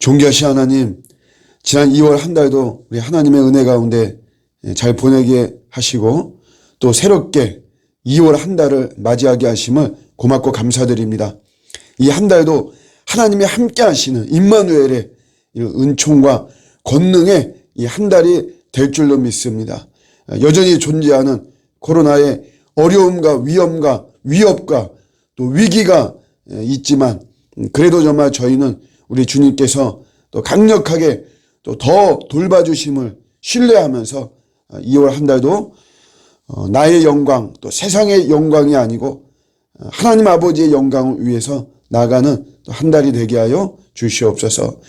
존귀하신 하나님, 지난 2월 한 달도 우리 하나님의 은혜 가운데 잘 보내게 하시고 또 새롭게 2월 한 달을 맞이하게 하심을 고맙고 감사드립니다. 이 한 달도 하나님이 함께 하시는 임마누엘의 은총과 권능의 이 한 달이 될 줄로 믿습니다. 여전히 존재하는 코로나의 어려움과 위험과 위협과 또 위기가 있지만 그래도 정말 저희는 우리 주님께서 또 강력하게 또 더 돌봐주심을 신뢰하면서 2월 한 달도 나의 영광 또 세상의 영광이 아니고 하나님 아버지의 영광을 위해서 나아가는 또 한 달이 되게 하여 주시옵소서.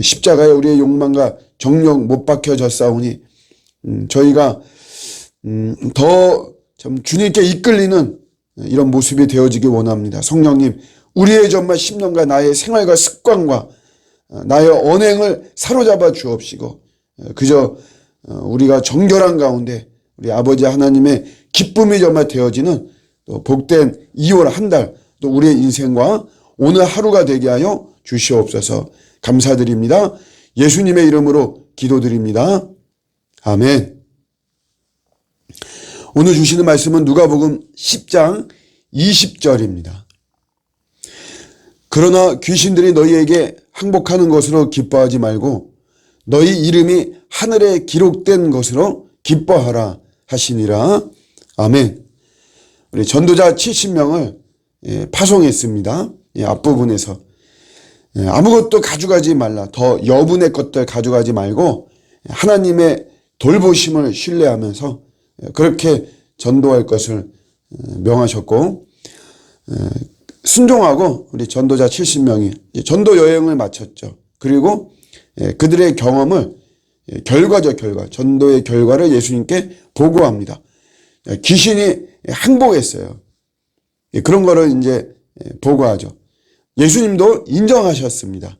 십자가에 우리의 욕망과 정욕 못 박혀졌사오니 저희가 더 참 주님께 이끌리는 이런 모습이 되어지기 원합니다. 성령님, 우리의 정말 10년간 나의 생활과 습관과 나의 언행을 사로잡아 주옵시고 그저 우리가 정결한 가운데 우리 아버지 하나님의 기쁨이 정말 되어지는 또 복된 2월 한 달 또 우리의 인생과 오늘 하루가 되게 하여 주시옵소서. 감사드립니다. 예수님의 이름으로 기도드립니다. 아멘. 오늘 주시는 말씀은 누가복음 10장 20절입니다. 그러나 귀신들이 너희에게 항복하는 것으로 기뻐하지 말고 너희 이름이 하늘에 기록된 것으로 기뻐하라 하시니라. 아멘. 우리 전도자 70명을 파송했습니다. 앞부분에서 아무것도 가져가지 말라. 더 여분의 것들 가져가지 말고 하나님의 돌보심을 신뢰하면서 그렇게 전도할 것을 명하셨고 순종하고 우리 전도자 70명이 전도 여행을 마쳤죠. 그리고 그들의 경험을 결과적 결과, 전도의 결과를 예수님께 보고합니다. 귀신이 항복했어요. 그런 거를 이제 보고하죠. 예수님도 인정하셨습니다.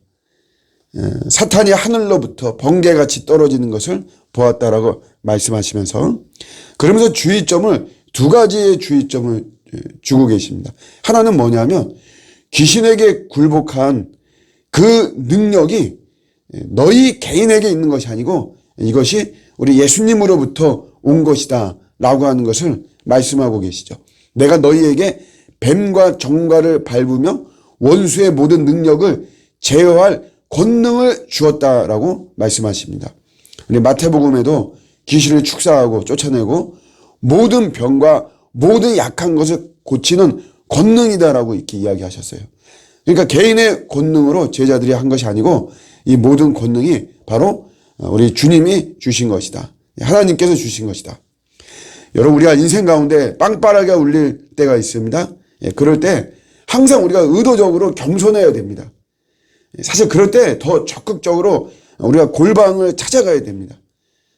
사탄이 하늘로부터 번개같이 떨어지는 것을 보았다라고 말씀하시면서 그러면서 주의점을 두 가지의 주의점을 주고 계십니다. 하나는 뭐냐면 귀신에게 굴복한 그 능력이 너희 개인에게 있는 것이 아니고 이것이 우리 예수님으로부터 온 것이다 라고 하는 것을 말씀하고 계시죠. 내가 너희에게 뱀과 정갈을 밟으며 원수의 모든 능력을 제어할 권능을 주었다라고 말씀하십니다. 우리 마태복음에도 귀신을 축사하고 쫓아내고 모든 병과 모든 약한 것을 고치는 권능이다라고 이렇게 이야기하셨어요. 그러니까 개인의 권능으로 제자들이 한 것이 아니고 이 모든 권능이 바로 우리 주님이 주신 것이다. 하나님께서 주신 것이다. 여러분, 우리가 인생 가운데 빵빠라가 울릴 때가 있습니다. 그럴 때 항상 우리가 의도적으로 겸손해야 됩니다. 사실 그럴 때 더 적극적으로 우리가 골방을 찾아가야 됩니다.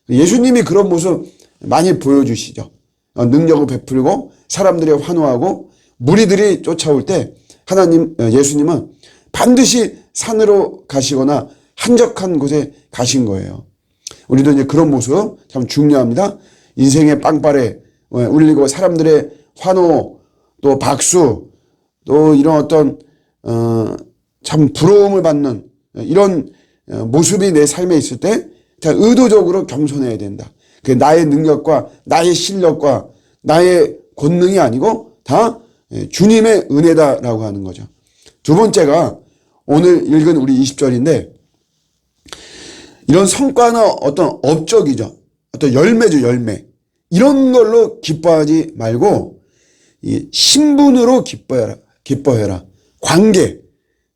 예수님이 그런 모습 많이 보여주시죠. 능력을 베풀고 사람들이 환호하고 무리들이 쫓아올 때 예수님은 반드시 산으로 가시거나 한적한 곳에 가신 거예요. 우리도 이제 그런 모습 참 중요합니다. 인생의 빵빠레 울리고 사람들의 환호 또 박수 또 이런 어떤 참 부러움을 받는 이런 모습이 내 삶에 있을 때 의도적으로 겸손해야 된다. 그 나의 능력과 나의 실력과 나의 권능이 아니고 다 주님의 은혜다라고 하는 거죠. 두 번째가 오늘 읽은 우리 20절인데 이런 성과나 어떤 업적이죠. 어떤 열매죠, 열매. 이런 걸로 기뻐하지 말고 이 신분으로 기뻐해라. 관계,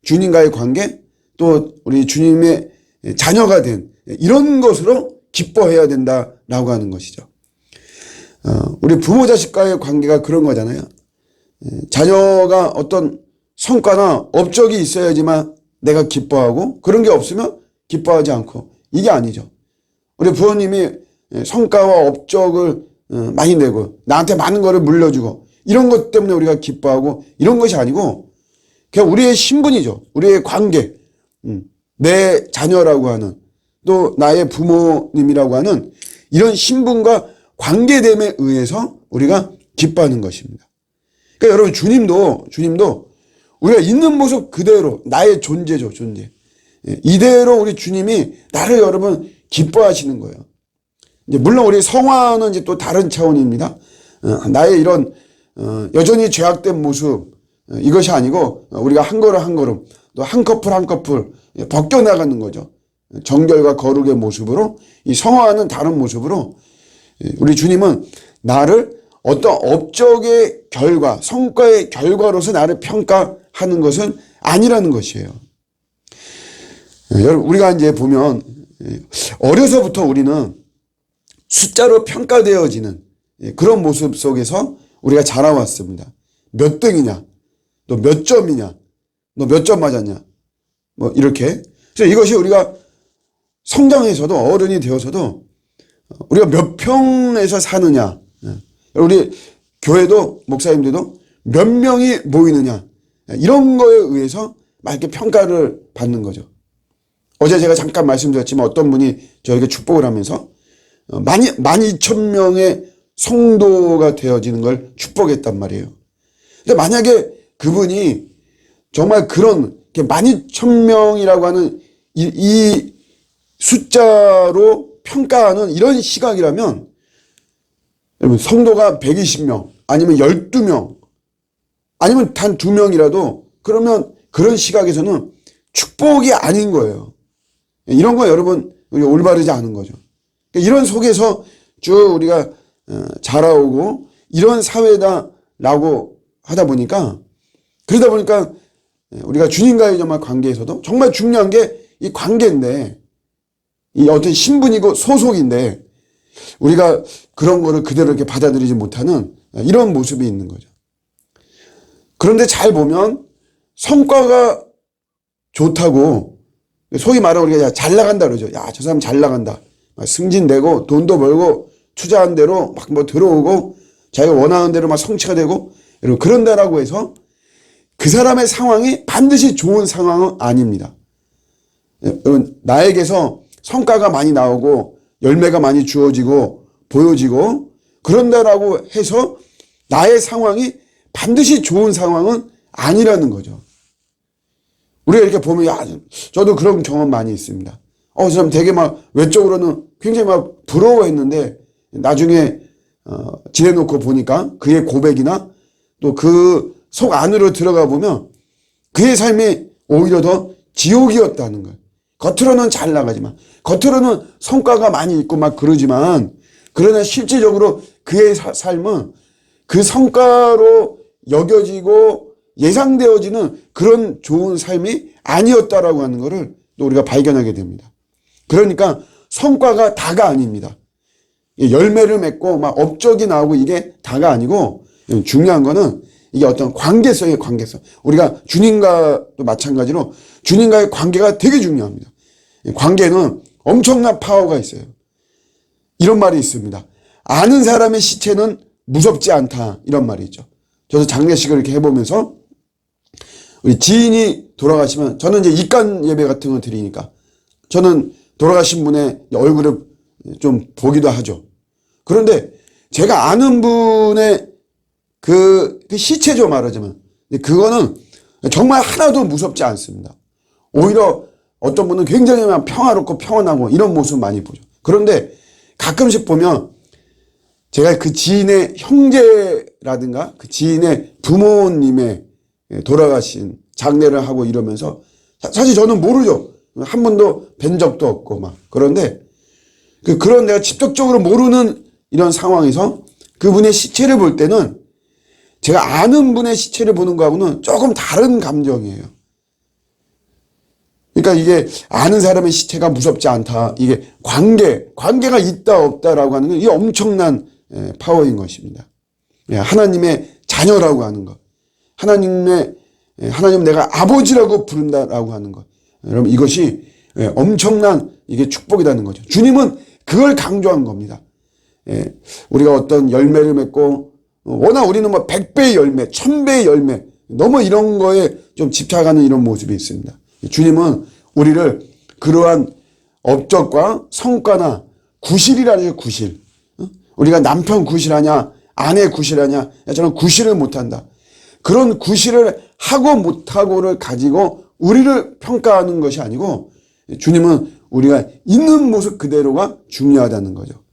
주님과의 관계, 또 우리 주님의 자녀가 된 이런 것으로 기뻐해야 된다라고 하는 것이죠. 우리 부모 자식과의 관계가 그런 거잖아요. 자녀가 어떤 성과나 업적이 있어야지만 내가 기뻐하고 그런 게 없으면 기뻐하지 않고 이게 아니죠. 우리 부모님이 성과와 업적을 많이 내고 나한테 많은 거를 물려주고 이런 것 때문에 우리가 기뻐하고 이런 것이 아니고 그냥 우리의 신분이죠. 우리의 관계, 내 자녀라고 하는 또 나의 부모님이라고 하는 이런 신분과 관계됨에 의해서 우리가 기뻐하는 것입니다. 그러니까 여러분 주님도 우리가 있는 모습 그대로 나의 존재죠, 존재. 이대로 우리 주님이 나를 여러분 기뻐하시는 거예요. 이제 물론 우리 성화는 이제 또 다른 차원입니다. 나의 이런 여전히 죄악된 모습, 이것이 아니고 우리가 한 걸음 한 걸음 또 한 커플 한 커플 벗겨나가는 거죠. 정결과 거룩의 모습으로, 이 성화는 다른 모습으로 우리 주님은 나를 어떤 업적의 결과, 성과의 결과로서 나를 평가하는 것은 아니라는 것이에요. 여러분, 우리가 이제 보면 어려서부터 우리는 숫자로 평가되어지는 그런 모습 속에서 우리가 자라왔습니다. 몇 등이냐, 너 몇 점이냐, 너 몇 점 맞았냐, 뭐 이렇게. 그래서 이것이 우리가 성장해서도, 어른이 되어서도 우리가 몇 평에서 사느냐, 우리 교회도 목사님들도 몇 명이 모이느냐, 이런 거에 의해서 막 이렇게 평가를 받는 거죠. 어제 제가 잠깐 말씀드렸지만 어떤 분이 저에게 축복을 하면서 12,000명의 성도가 되어지는 걸 축복했단 말이에요. 근데 만약에 그분이 정말 그런 12,000명이라고 하는 이 숫자로 평가하는 이런 시각이라면, 여러분, 성도가 120명 아니면 12명 아니면 단 2명이라도 그러면 그런 시각에서는 축복이 아닌 거예요. 이런 거 여러분 올바르지 않은 거죠. 이런 속에서 쭉 우리가 자라오고 이런 사회다라고 하다 보니까, 그러다 보니까 우리가 주님과의 정말 관계에서도 정말 중요한 게 이 관계인데, 이 어떤 신분이고 소속인데 우리가 그런 거를 그대로 이렇게 받아들이지 못하는 이런 모습이 있는 거죠. 그런데 잘 보면 성과가 좋다고, 소위 말하면 우리가 잘 나간다 그러죠. 야, 저 사람 잘 나간다. 승진되고 돈도 벌고 투자한 대로 막 뭐 들어오고 자기가 원하는 대로 막 성취가 되고, 여러분, 그런다라고 해서 그 사람의 상황이 반드시 좋은 상황은 아닙니다. 여러분, 나에게서 성과가 많이 나오고 열매가 많이 주어지고 보여지고 그런다라고 해서 나의 상황이 반드시 좋은 상황은 아니라는 거죠. 우리가 이렇게 보면, 야, 저도 그런 경험 많이 있습니다. 저 사람 되게 막 외적으로는 굉장히 막 부러워했는데 나중에 지내놓고 보니까 그의 고백이나 또 그 속 안으로 들어가 보면 그의 삶이 오히려 더 지옥이었다는 거예요. 겉으로는 잘 나가지만, 겉으로는 성과가 많이 있고 막 그러지만, 그러나 실질적으로 그의 삶은 그 성과로 여겨지고 예상되어지는 그런 좋은 삶이 아니었다라고 하는 것을 또 우리가 발견하게 됩니다. 그러니까 성과가 다가 아닙니다. 열매를 맺고 막 업적이 나오고 이게 다가 아니고, 중요한 거는 이게 어떤 관계성의 관계성. 우리가 주님과도 마찬가지로 주님과의 관계가 되게 중요합니다. 관계는 엄청난 파워가 있어요. 이런 말이 있습니다. 아는 사람의 시체는 무섭지 않다, 이런 말이 있죠. 저도 장례식을 이렇게 해보면서 우리 지인이 돌아가시면 저는 이제 입간 예배 같은 거 드리니까 저는 돌아가신 분의 얼굴을 좀 보기도 하죠. 그런데 제가 아는 분의 그 시체죠, 말하자면. 그거는 정말 하나도 무섭지 않습니다. 오히려 어떤 분은 굉장히 평화롭고 평온하고 이런 모습 많이 보죠. 그런데 가끔씩 보면 제가 그 지인의 형제라든가 그 지인의 부모님의 돌아가신 장례를 하고 이러면서 사실 저는 모르죠. 한 번도 뵌 적도 없고 막. 그런데 그런 내가 직접적으로 모르는 이런 상황에서 그분의 시체를 볼 때는 제가 아는 분의 시체를 보는 거하고는 조금 다른 감정이에요. 그러니까 이게 아는 사람의 시체가 무섭지 않다. 이게 관계가 있다 없다라고 하는 건 이게 엄청난 파워인 것입니다. 하나님의 자녀라고 하는 것. 하나님 내가 아버지라고 부른다라고 하는 것. 여러분, 이것이 엄청난 이게 축복이라는 거죠. 주님은 그걸 강조한 겁니다. 우리가 어떤 열매를 맺고 워낙 우리는 뭐 100배의 열매, 1000배의 열매, 너무 이런 거에 좀 집착하는 이런 모습이 있습니다. 주님은 우리를 그러한 업적과 성과나 구실이라는 구실. 우리가 남편 구실하냐, 아내 구실하냐, 저는 구실을 못한다. 그런 구실을 하고 못하고를 가지고 우리를 평가하는 것이 아니고 주님은 우리가 있는 모습 그대로가 중요하다는 거죠.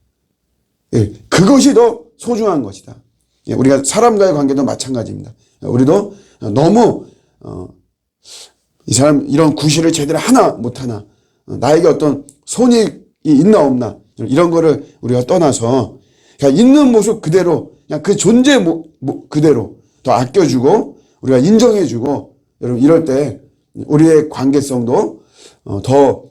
예, 그것이 더 소중한 것이다. 예, 우리가 사람과의 관계도 마찬가지입니다. 우리도 너무 이 사람 이런 구실을 제대로 하나 못하나, 나에게 어떤 손익이 있나 없나, 이런 거를 우리가 떠나서 그냥 있는 모습 그대로, 그냥 그 존재 그대로 더 아껴주고 우리가 인정해주고, 여러분 이럴 때 우리의 관계성도 더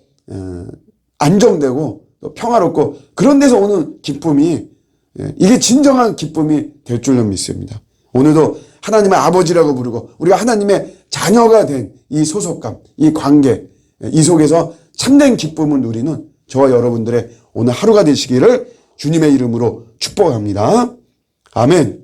안정되고 또 평화롭고, 그런 데서 오는 기쁨이, 이게 진정한 기쁨이 될 줄로 믿습니다. 오늘도 하나님의 아버지라고 부르고 우리가 하나님의 자녀가 된 이 소속감, 이 관계, 이 속에서 참된 기쁨을 누리는 저와 여러분들의 오늘 하루가 되시기를 주님의 이름으로 축복합니다. 아멘.